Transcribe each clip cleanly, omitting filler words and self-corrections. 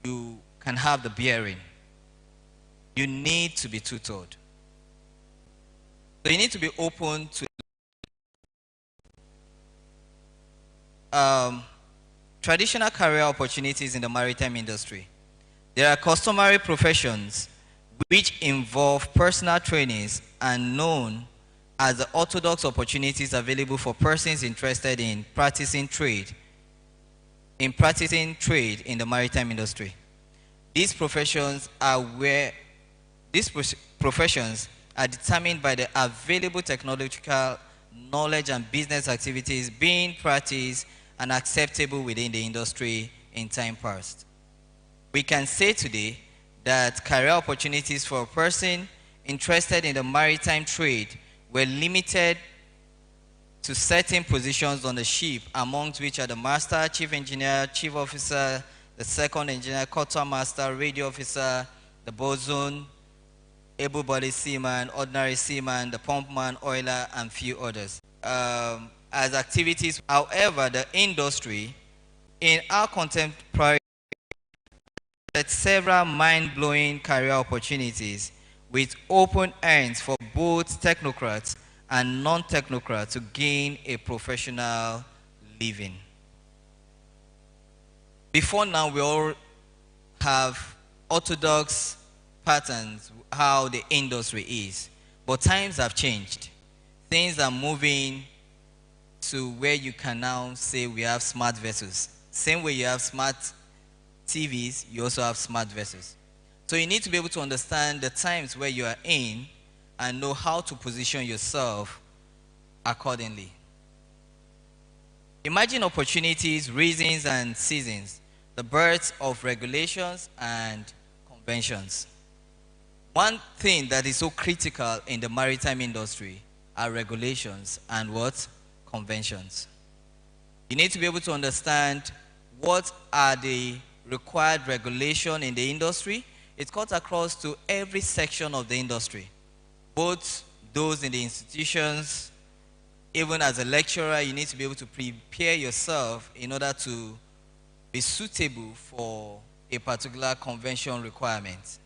you can have the bearing, you need to be tutored. So you need to be open to traditional career opportunities in the maritime industry. There are customary professions which involve personal trainings and known as the orthodox opportunities available for persons interested in practicing trade in the maritime industry. These professions are determined by the available technological knowledge and business activities being practiced and acceptable within the industry in time past. We can say today that career opportunities for a person interested in the maritime trade were limited to certain positions on the ship, amongst which are the master, chief engineer, chief officer, the second engineer, quartermaster, radio officer, the bosun, able-bodied seaman, ordinary seaman, the pumpman, oiler, and few others. As activities, however, the industry in our contemporary several mind-blowing career opportunities with open ends for both technocrats and non-technocrats to gain a professional living. Before now, we all have orthodox patterns how the industry is, but times have changed. Things are moving to where you can now say we have smart vessels. Same way you have smart TVs, you also have smart vessels. So you need to be able to understand the times where you are in and know how to position yourself accordingly. Imagine opportunities, reasons, and seasons, the birth of regulations and conventions. One thing that is so critical in the maritime industry are regulations and what? Conventions. You need to be able to understand what are the required regulation in the industry. It cuts across to every section of the industry, both those in the institutions. Even as a lecturer, you need to be able to prepare yourself in order to be suitable for a particular convention requirement.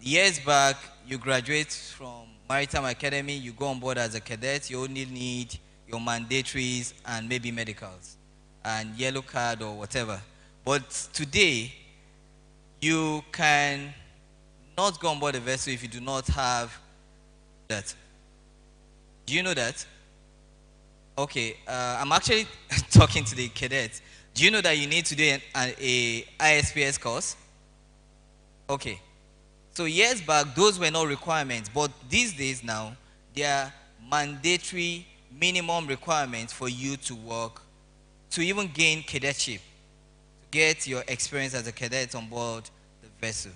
Years back, you graduate from Maritime Academy, you go on board as a cadet, you only need your mandatories and maybe medicals and yellow card or whatever. But today, you can not go on board a vessel if you do not have that. Do you know that? Okay, I'm actually talking to the cadets. Do you know that you need to do a ISPS course? Okay. So years back, those were not requirements, but these days now, they are mandatory minimum requirements for you to work, to even gain cadetship, to get your experience as a cadet on board the vessel.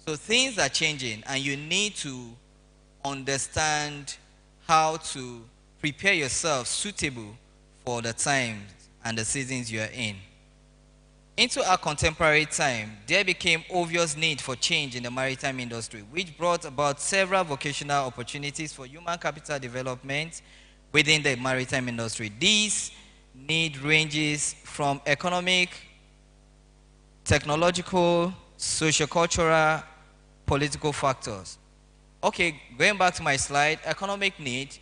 So things are changing, and you need to understand how to prepare yourself suitable for the times and the seasons you are in. Into our contemporary time, there became obvious need for change in the maritime industry, which brought about several vocational opportunities for human capital development within the maritime industry. These need ranges from economic, technological, sociocultural, political factors. Okay, going back to my slide, economic need,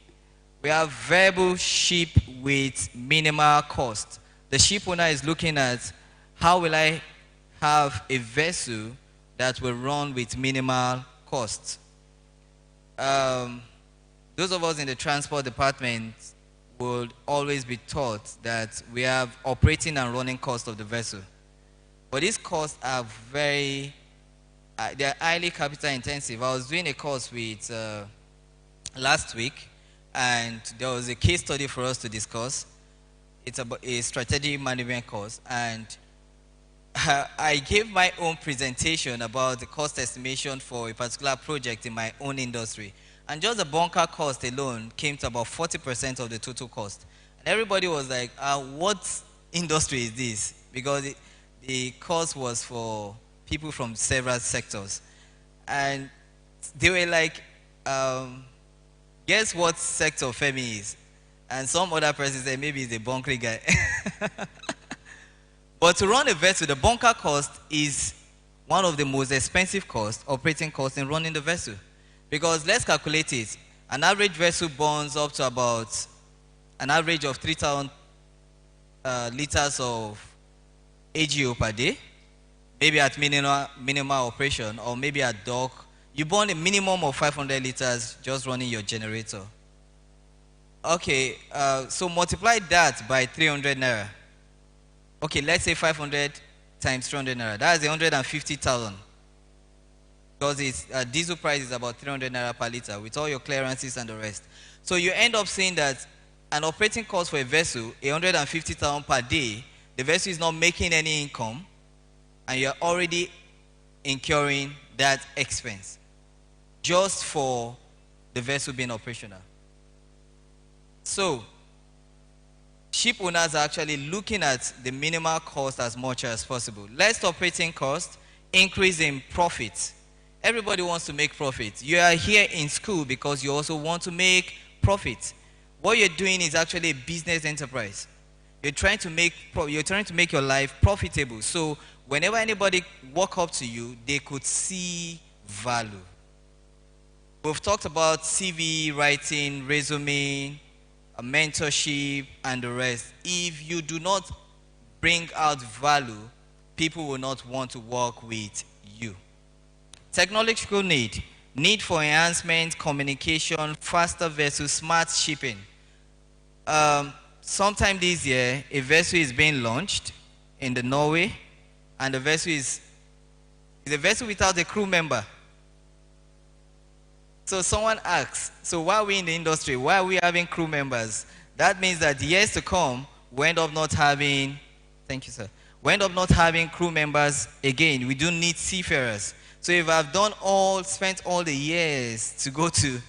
we have variable ship with minimal cost. The ship owner is looking at how will I have a vessel that will run with minimal cost. Those of us in the transport department would always be taught that we have operating and running cost of the vessel. But these costs are they're highly capital intensive. I was doing a course with last week, and there was a case study for us to discuss. It's about a strategic management course, and I gave my own presentation about the cost estimation for a particular project in my own industry. And just the bunker cost alone came to about 40% of the total cost. And everybody was like, what industry is this? Because the cost was for people from several sectors. And they were like, guess what sector Femi is? And some other person said, maybe he's a bunkering guy. But to run a vessel, the bunker cost is one of the most expensive costs, operating costs in running the vessel. Because let's calculate it. An average vessel burns up to about an average of 3,000 liters of AGO per day. Maybe at minimal operation, or maybe at dock, you burn a minimum of 500 liters just running your generator. Okay, so multiply that by 300 naira. Okay, let's say 500 times 300 naira. That's 150,000. Because its diesel price is about 300 naira per liter with all your clearances and the rest. So you end up saying that an operating cost for a vessel, 150,000 per day, the vessel is not making any income, and you're already incurring that expense just for the vessel being operational. So ship owners are actually looking at the minimal cost as much as possible. Less operating cost, increase in profit. Everybody wants to make profit. You are here in school because you also want to make profit. What you're doing is actually a business enterprise. You're trying to make your life profitable. So whenever anybody walk up to you, they could see value. We've talked about CV writing, resume, mentorship, and the rest. If you do not bring out value, people will not want to work with you. Technological need for enhancement, communication, faster vessels, smart shipping. Sometime this year, a vessel is being launched in the Norway, and the vessel is a vessel without a crew member. So someone asks, so why are we in the industry? Why are we having crew members? That means that years to come, we end up not having, thank you, sir. We end up not having crew members again. We do need seafarers. So if I've spent all the years to go to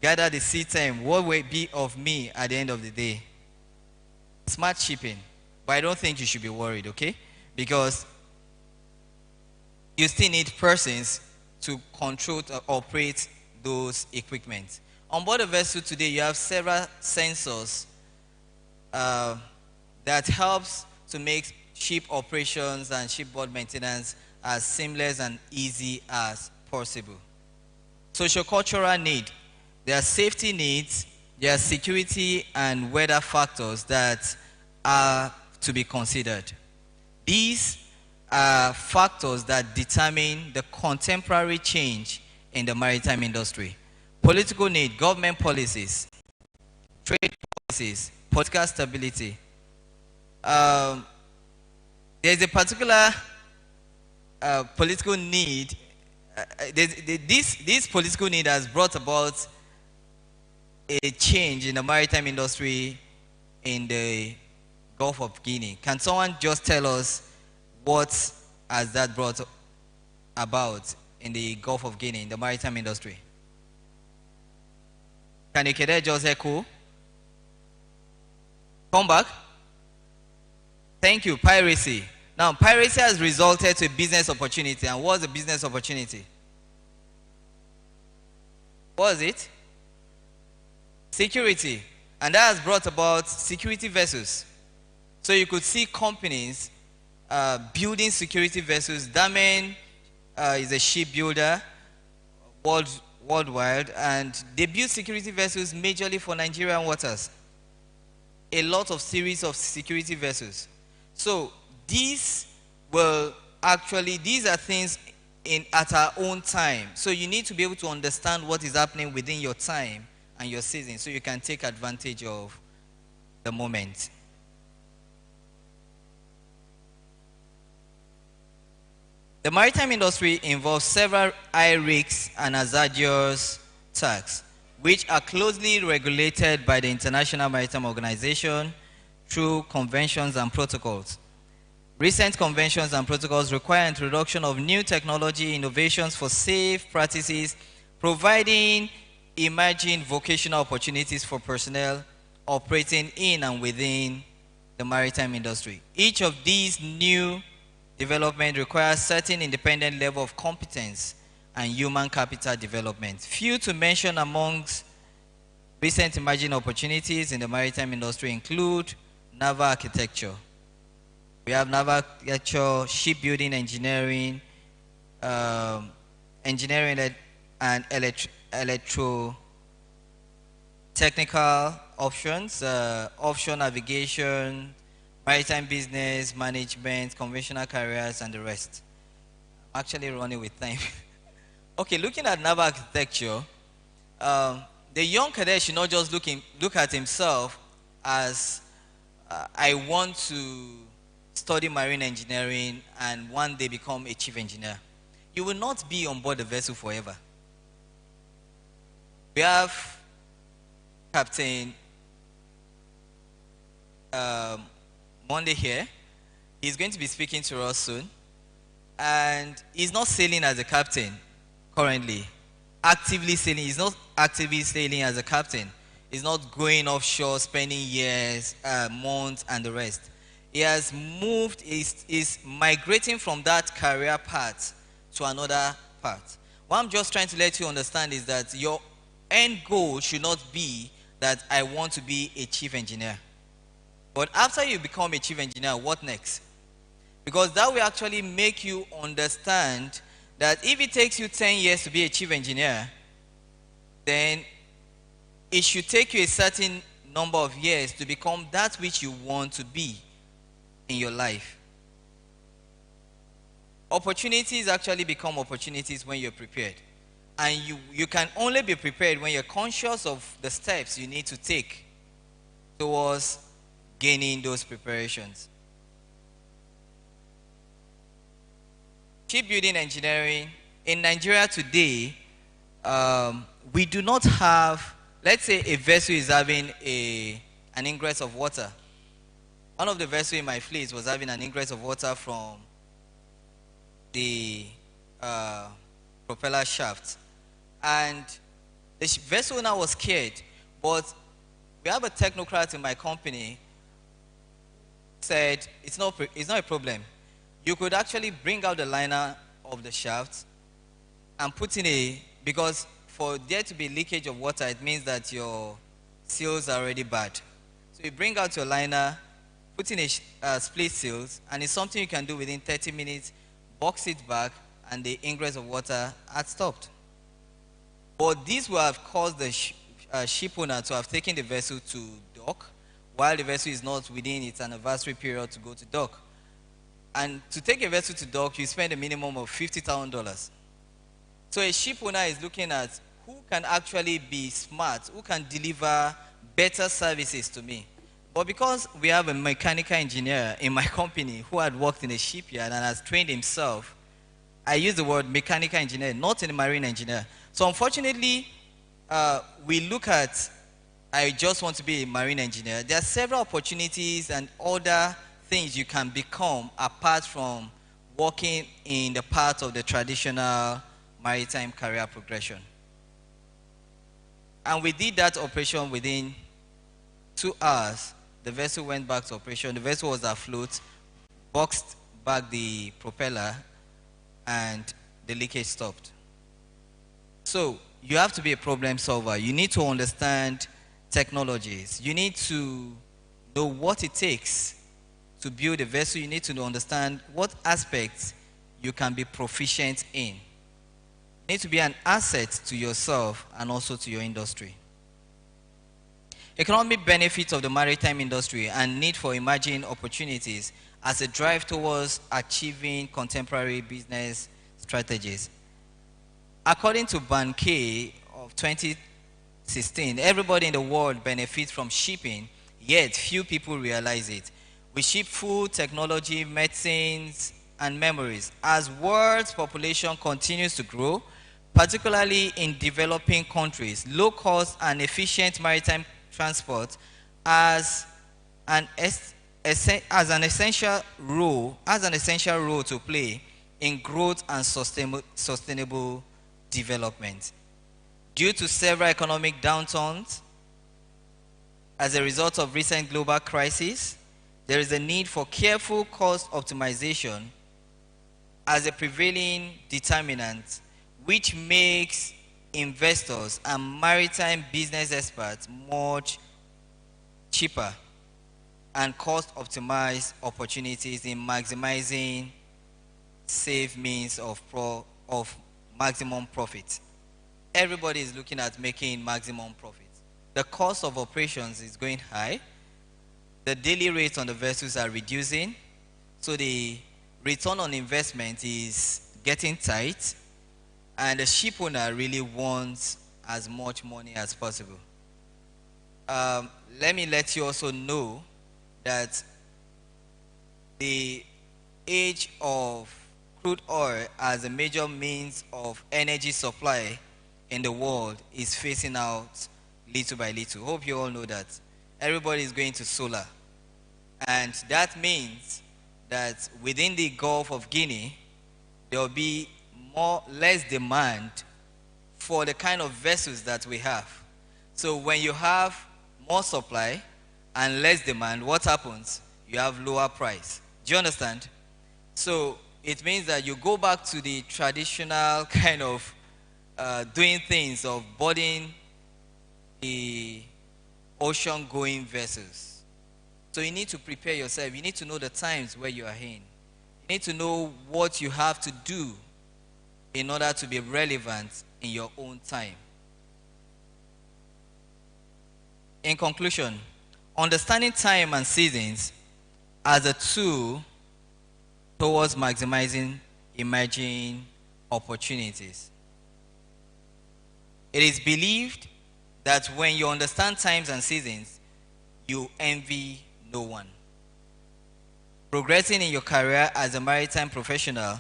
gather the sea time, what will it be of me at the end of the day? Smart shipping. But I don't think you should be worried, okay? Because you still need persons to control, to operate those equipment. On board a vessel today, you have several sensors that helps to make ship operations and shipboard maintenance as seamless and easy as possible. Sociocultural need. There are safety needs, there are security and weather factors that are to be considered. These are factors that determine the contemporary change in the maritime industry. Political need, government policies, trade policies, political stability. There's a particular political need. This political need has brought about a change in the maritime industry in the Gulf of Guinea. Can someone just tell us what has that brought about in the Gulf of Guinea, in the maritime industry? Can a cadet just echo? Come back. Thank you. Piracy. Now, piracy has resulted to a business opportunity. And what's the business opportunity? What is it? Security. And that has brought about security vessels. So you could see companies building security vessels. Damen is a shipbuilder worldwide, and they build security vessels majorly for Nigerian waters. A lot of series of security vessels. So these are things at our own time. So you need to be able to understand what is happening within your time and your season so you can take advantage of the moment. The maritime industry involves several high risks and hazardous tasks, which are closely regulated by the International Maritime Organization through conventions and protocols. Recent conventions and protocols require introduction of new technology, innovations for safe practices, providing emerging vocational opportunities for personnel operating in and within the maritime industry. Each of these new development requires certain independent level of competence and human capital development. Few to mention amongst recent emerging opportunities in the maritime industry include naval architecture, We have naval architecture, shipbuilding engineering, um, engineering and electro technical options, offshore navigation, maritime business, management, conventional careers, and the rest. I'm actually running with time. Okay, looking at naval architecture, the young cadet should not just look at himself as I want to study marine engineering and one day become a chief engineer. You will not be on board the vessel forever. We have Captain Monday here. He's going to be speaking to us soon. And he's not sailing as a captain currently. Actively sailing. He's not actively sailing as a captain. He's not going offshore, spending years, months, and the rest. He has moved, is migrating from that career path to another path. What I'm just trying to let you understand is that your end goal should not be that I want to be a chief engineer. But after you become a chief engineer, what next? Because that will actually make you understand that if it takes you 10 years to be a chief engineer, then it should take you a certain number of years to become that which you want to be in your life. Opportunities actually become opportunities when you're prepared. And you can only be prepared when you're conscious of the steps you need to take towards gaining those preparations. Shipbuilding engineering, in Nigeria today, we do not have, let's say a vessel is having an ingress of water. One of the vessels in my fleet was having an ingress of water from the propeller shaft. And the vessel owner was scared, but we have a technocrat in my company said it's not a problem. You could actually bring out the liner of the shaft and put in because for there to be leakage of water, it means that your seals are already bad. So you bring out your liner, put in a split seals, and it's something you can do within 30 minutes, box it back, and the ingress of water had stopped. But this will have caused the ship owner to have taken the vessel to dock, while the vessel is not within its anniversary period to go to dock. And to take a vessel to dock, you spend a minimum of $50,000. So a ship owner is looking at who can actually be smart, who can deliver better services to me. But because we have a mechanical engineer in my company who had worked in a shipyard and has trained himself, I use the word mechanical engineer, not a marine engineer. So unfortunately, we look at, I just want to be a marine engineer. There are several opportunities and other things you can become apart from working in the path of the traditional maritime career progression. And we did that operation within 2 hours. The vessel went back to operation. The vessel was afloat, boxed back the propeller, and the leakage stopped. So you have to be a problem solver. You need to understand technologies. You need to know what it takes to build a vessel. You need to understand what aspects you can be proficient in. You need to be an asset to yourself and also to your industry. Economic benefits of the maritime industry and need for emerging opportunities as a drive towards achieving contemporary business strategies. According to Ban K of 2016, everybody in the world benefits from shipping, yet few people realize it. We ship food, technology, medicines, and memories. As world's population continues to grow, particularly in developing countries, low-cost and efficient maritime transport as an essential role to play in growth and sustainable development. Due to several economic downturns as a result of recent global crises, there is a need for careful cost optimization as a prevailing determinant, which makes investors and maritime business experts much cheaper. and cost optimize opportunities in maximizing safe means of maximum profit. Everybody is looking at making maximum profit. The cost of operations is going high. The daily rates on the vessels are reducing. So the return on investment is getting tight. And the ship owner really wants as much money as possible. Let me let you also know that the age of crude oil as a major means of energy supply in the world is phasing out little by little. Hope you all know that. Everybody is going to solar. And that means that within the Gulf of Guinea, there will be less demand for the kind of vessels that we have. So when you have more supply and less demand, what happens? You have lower price. Do you understand? So it means that you go back to the traditional kind of doing things of boarding the ocean-going vessels. So you need to prepare yourself. You need to know the times where you are in. You need to know what you have to do in order to be relevant in your own time. In conclusion, understanding time and seasons as a tool towards maximizing emerging opportunities. It is believed that when you understand times and seasons, you envy no one. Progressing in your career as a maritime professional,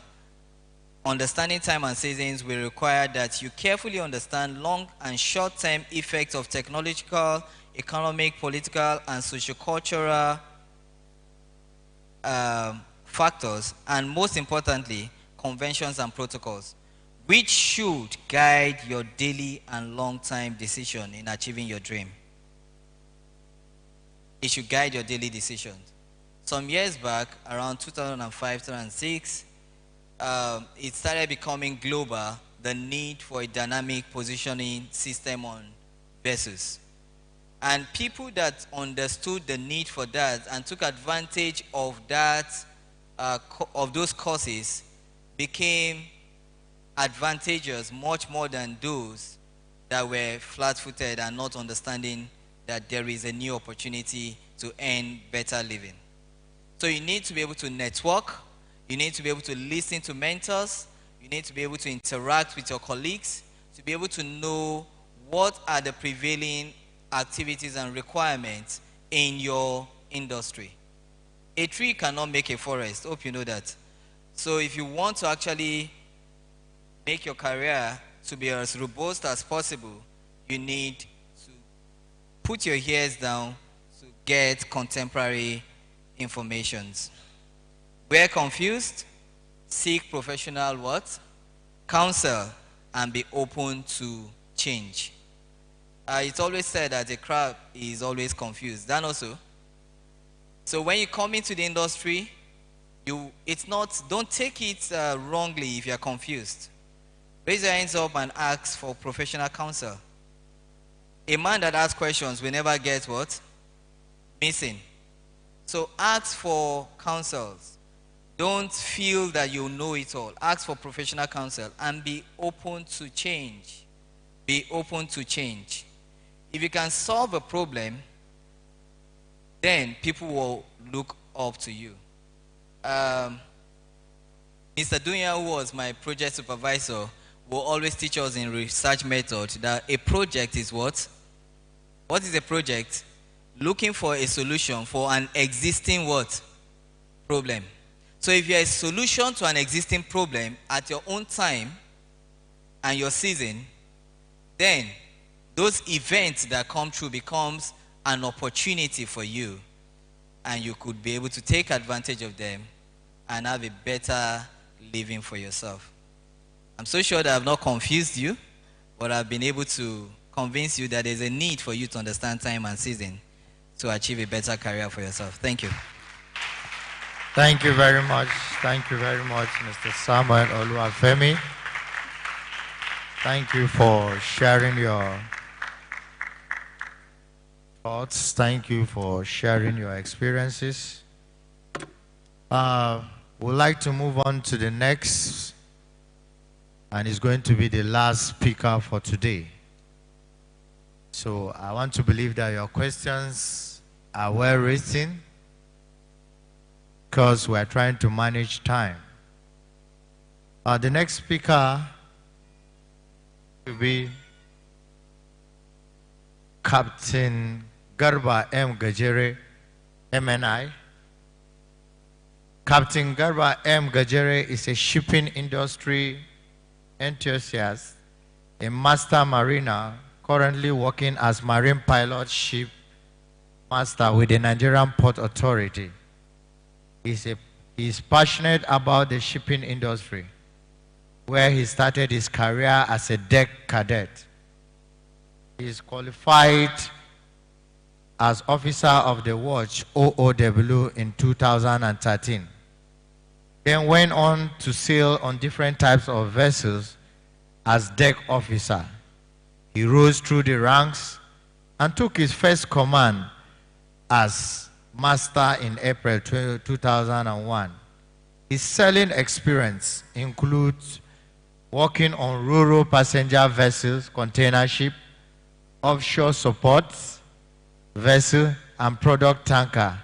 understanding time and seasons will require that you carefully understand long and short-term effects of technological, economic, political, and sociocultural factors, and most importantly, conventions and protocols, which should guide your daily and long-term decision in achieving your dream. It should guide your daily decisions. Some years back, around 2005, 2006, it started becoming global, the need for a dynamic positioning system on vessels. And people that understood the need for that and took advantage of that, of those courses, became advantageous much more than those that were flat-footed and not understanding that there is a new opportunity to earn better living. So you need to be able to network, you need to be able to listen to mentors, you need to be able to interact with your colleagues, to be able to know what are the prevailing activities and requirements in your industry. A tree cannot make a forest. Hope you know that. So if you want to actually make your career to be as robust as possible, you need to put your ears down to get contemporary informations. Where confused, seek professional what? Counsel, and be open to change. It's always said that a crab is always confused. That also. So when you come into the industry, don't take it wrongly if you're confused. Raise your hands up and ask for professional counsel. A man that asks questions will never get what? Missing. So ask for counsels. Don't feel that you know it all. Ask for professional counsel and be open to change. Be open to change. If you can solve a problem, then people will look up to you. Mr. Dunya, who was my project supervisor, will always teach us in research method that a project is what? What is a project? Looking for a solution for an existing what? Problem. So if you're a solution to an existing problem at your own time and your season, then those events that come through becomes an opportunity for you, and you could be able to take advantage of them and have a better living for yourself. I'm so sure that I've not confused you, but I've been able to convince you that there's a need for you to understand time and season to achieve a better career for yourself. Thank you. Thank you very much. Thank you very much, Mr. Samuel Oluwafemi. Thank you for sharing your thoughts. Thank you for sharing your experiences. We'd like to move on to the next, and it's going to be the last speaker for today. So I want to believe that your questions are well written, because we're trying to manage time. The next speaker will be Captain Garba M. Gajere, MNI. Captain Garba M. Gajere is a shipping industry enthusiast, a master mariner, currently working as marine pilot ship master with the Nigerian Port Authority. He is passionate about the shipping industry, where he started his career as a deck cadet. He is qualified as Officer of the Watch, OOW, in 2013. Then went on to sail on different types of vessels as deck officer. He rose through the ranks and took his first command as master in April 2001. His sailing experience includes working on rural passenger vessels, container ship, offshore support vessel, and product tanker.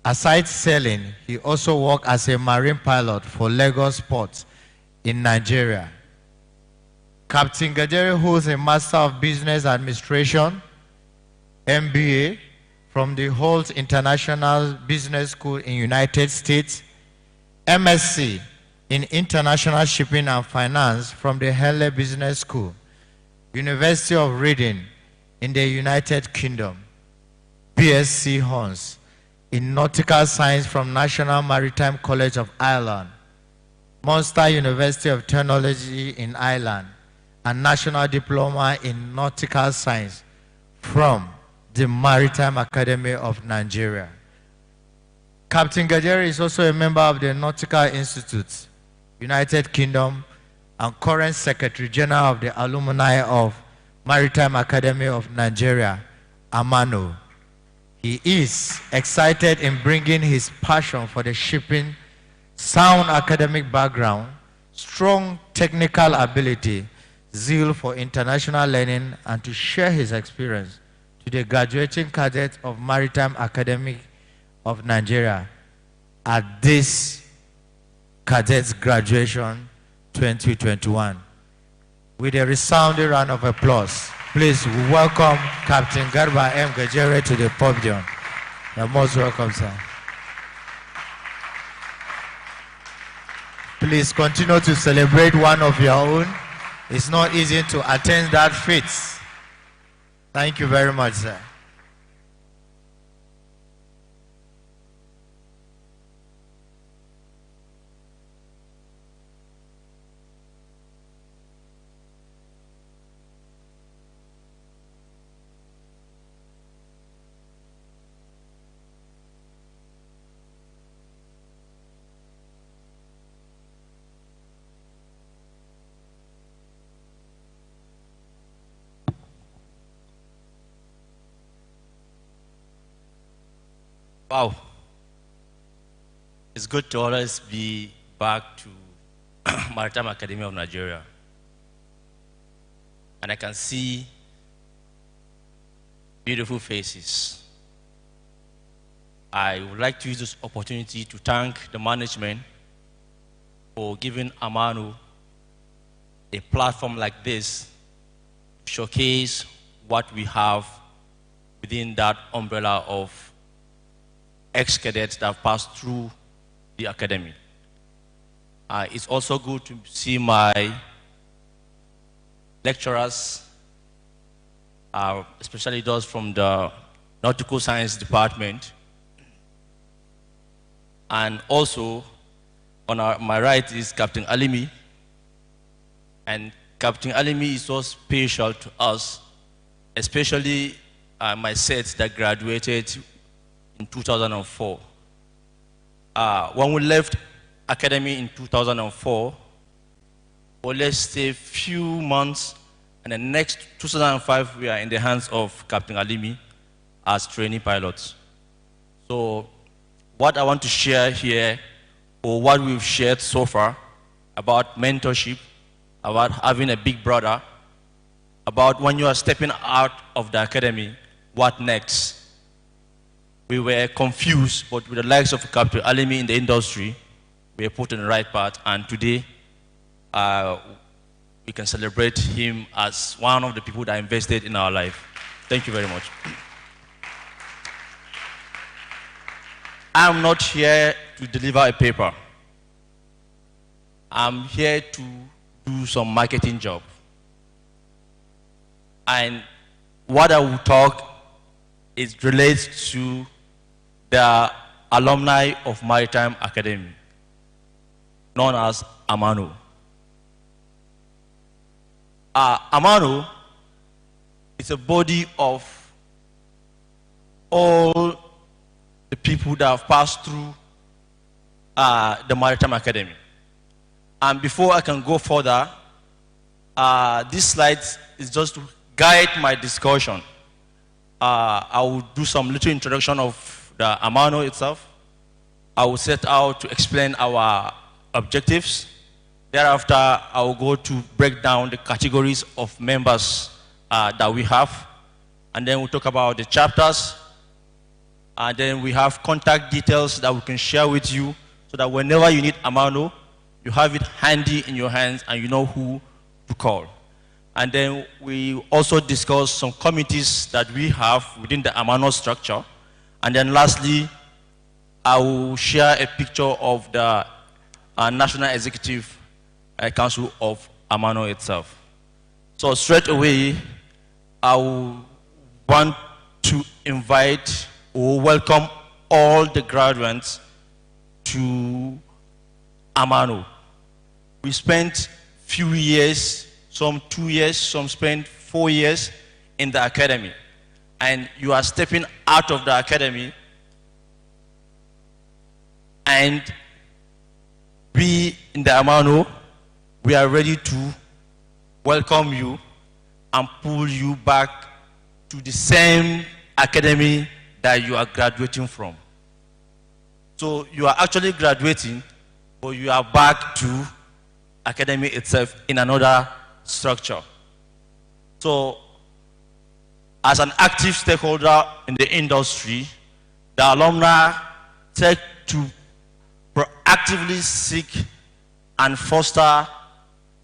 Aside sailing, he also worked as a marine pilot for Lagos Port in Nigeria. Captain Gajere holds a Master of Business Administration, MBA, from the Holt International Business School in United States, MSc in International Shipping and Finance from the Henley Business School, University of Reading in the United Kingdom, BSc Hons in Nautical Science from National Maritime College of Ireland, Munster University of Technology in Ireland, and National Diploma in Nautical Science from the Maritime Academy of Nigeria. Captain Gajere is also a member of the Nautical Institute, United Kingdom, and current Secretary General of the Alumni of Maritime Academy of Nigeria, Amano. He is excited in bringing his passion for the shipping, sound academic background, strong technical ability, zeal for international learning, and to share his experience to the graduating cadets of Maritime Academy of Nigeria at this Cadets Graduation 2021. With a resounding round of applause, please welcome Captain Garba M. Gajere to the podium. You're most welcome, sir. Please continue to celebrate one of your own. It's not easy to attain that feat. Thank you very much, sir. Wow. It's good to always be back to Maritime Academy of Nigeria. And I can see beautiful faces. I would like to use this opportunity to thank the management for giving Amanu a platform like this to showcase what we have within that umbrella of ex-cadets that have passed through the academy. It's also good to see my lecturers, especially those from the Nautical Science Department. And also, on my right is Captain Alimi. And Captain Alimi is so special to us, especially my sets that graduated in 2004. When we left academy in 2004, or let's say a few months, and the next 2005 we are in the hands of Captain Alimi. as trainee pilots. So what I want to share here, or what we've shared so far about mentorship, about having a big brother, about when you are stepping out of the academy, what next? We were confused, but with the likes of Captain Alimi in the industry, we are put on the right path, and today we can celebrate him as one of the people that invested in our life. Thank you very much. I'm not here to deliver a paper. I'm here to do some marketing job. And what I will talk is relates to the alumni of Maritime Academy, known as Amano. Amano is a body of all the people that have passed through the Maritime Academy. And before I can go further, this slide is just to guide my discussion. I will do some little introduction of the Amano itself. I will set out to explain our objectives. Thereafter, I will go to break down the categories of members that we have. And then we'll talk about the chapters. And then we have contact details that we can share with you so that whenever you need Amano, you have it handy in your hands and you know who to call. And then we also discuss some committees that we have within the Amano structure. And then lastly, I will share a picture of the National Executive Council of Amano itself. So straight away, I will want to invite or welcome all the graduates to Amano. We spent few years, some 2 years, some spent 4 years in the academy. And you are stepping out of the academy, and we in the Amano, we are ready to welcome you and pull you back to the same academy that you are graduating from. So you are actually graduating, but you are back to academy itself in another structure. So as an active stakeholder in the industry, the alumni take to proactively seek and foster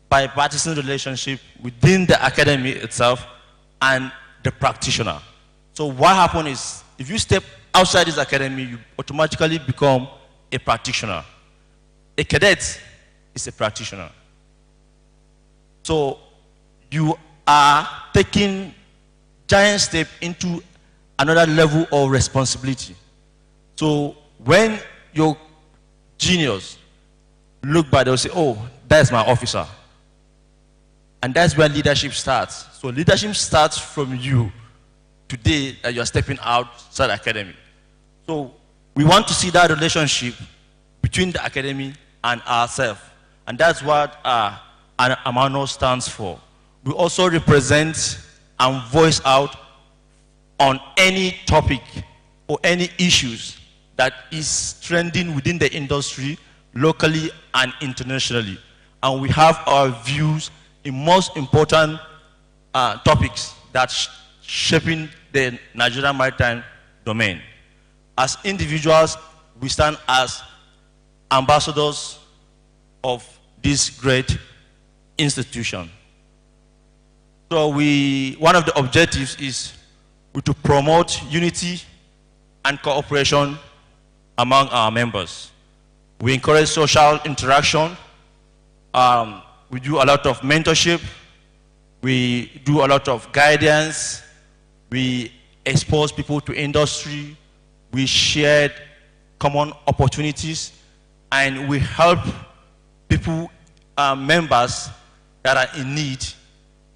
bipartisan relationship within the academy itself and the practitioner. So what happens is, if you step outside this academy, you automatically become a practitioner. A cadet is a practitioner. So you are taking giant step into another level of responsibility. So when your juniors look back, they'll say, oh, that's my officer. And that's where leadership starts. So leadership starts from you today that you're stepping outside the academy. So we want to see that relationship between the academy and ourselves. And that's what Amano stands for. We also represent and voice out on any topic or any issues that is trending within the industry, locally and internationally. And we have our views in most important topics that shaping the Nigerian maritime domain. As individuals, we stand as ambassadors of this great institution. So one of the objectives is to promote unity and cooperation among our members. We encourage social interaction. We do a lot of mentorship. We do a lot of guidance. We expose people to industry. We share common opportunities. And we help people, members that are in need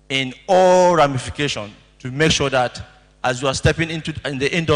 in all ramifications to make sure that as you are stepping into the industry,